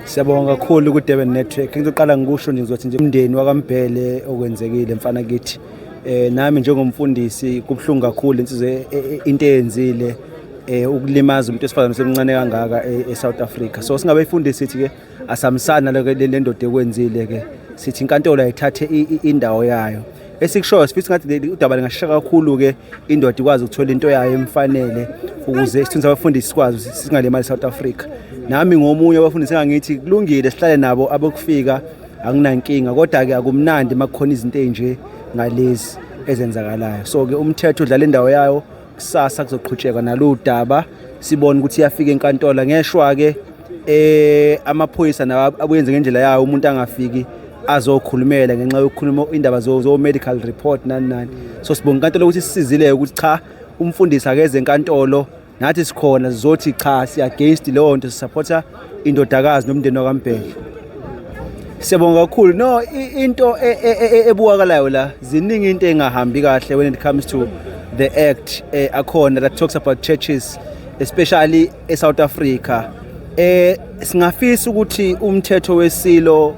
Siyabonga kakhulu ku Durban Network. Ngizoqala ngikusho nje ngizothi nje umndeni waKaMbhele okwenzekile mfana kithi. Nami njengomfundisi kubhlungu kakhulu insizwe into eyenzile ukulimaza umuntu esifazana semncane kangaka eSouth Africa. So singabe ifundisi sithi ke asamsana le ndoda ekwenzile ke. Sithi inkantolo ayithathe indawo yayo. Esikushoyo sifithi ngathi udaba lingashaka kakhulu ke indoda ikwazi ukuthola into yayo emfanele ukuze isithunzi abafundisi sikwazi singalemali South Africa. Nami ngomunye abafundisi engangithi kulungile sihlale nabo abokufika anginankinga kodwa ke akumnandi makukhona izinto ezinje ngalezi ezenzakalayo. So ke umthetho udlala indawo yayo kusasa kuzoqhutsheka naludaba sibone ukuthi iyafika enkantolo ngeshwa ke amaphoyisa nawo abuyenze ngendlela yawo umuntu angafiki azokhulumela ngenxa yokukhuluma indaba zo medical report nani. So sibonga inkantolo ukuthi sisizile ukuthi cha umfundisi akeze enkantolo nathi sikhona sizothi cha si against leyo nto sisupporta indodakazi nomndeni waKaMbhele. Siyabonga kakhulu. No into ebukakalayo la ziningi into engahambi kahle when it comes to the act akhona that talks about churches especially eSouth Africa. Singafisa ukuthi umthetho wesilo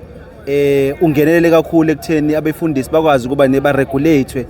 ungenelele kakhulu ekutheni abefundisi bakwazi ukuba neba regulate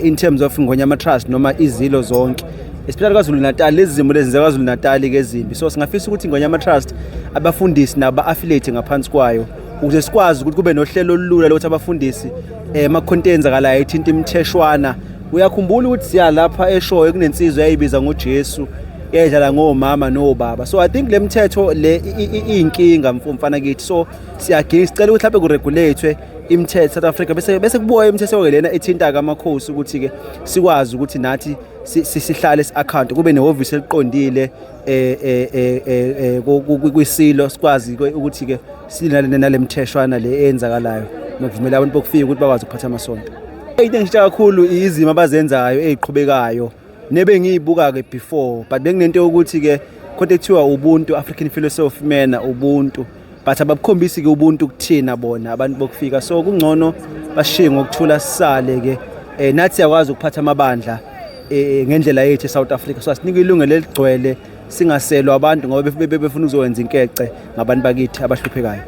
in terms of Ngonyama Trust noma izilo zonke especially kwaZulu Natal lezi zimo lezi kwaZulu Natal ke ezimbi. So singafisa ukuthi Ngonyama Trust abafundisi naba affiliate ngaphansi kwayo ukuze sikwazi ukuthi kube nohlelo olulula lokuthi abafundisi emacontenzakalayo ethinta imtheshwana. Uyakhumbula ukuthi siya lapha eshoyo kunensizwe yayibiza ngoJesu yedlala ngomama nobaba. So I think le mthetho le inkinga mfana kithi. So siyagcina sicela ukuthi laphe kuregulate imithetho South Africa bese kubuya imithetho ke lena ethinta kamakhosi ukuthi ke sikwazi ukuthi nathi sihlale si-account kube nehhovisi eliqondile kwisilo sikwazi ukuthi ke silale nalemtheshwana le eyenzakalayo nokuvumela abantu bokufika ukuthi bakwazi ukuphatha amasonto. Into engisho kakhulu izimo abazenzayo eziqhubekayo nebe ngiyibuka ke before but benginento ukuthi ke konke kuthiwa ubuntu African philosophy mena ubuntu but abakhombisi ke ubuntu kuthina bona abantu bokufika. So kungcono bashiye ngokuthula sisale ke nathi siyakwazi ukuphatha amabandla ngendlela yethu eSouth Africa. So asinika ilungelo eligcwele singaselwa abantu ngoba befuna ukuzowenza inkece ngabantu bakithi abahluphekayo.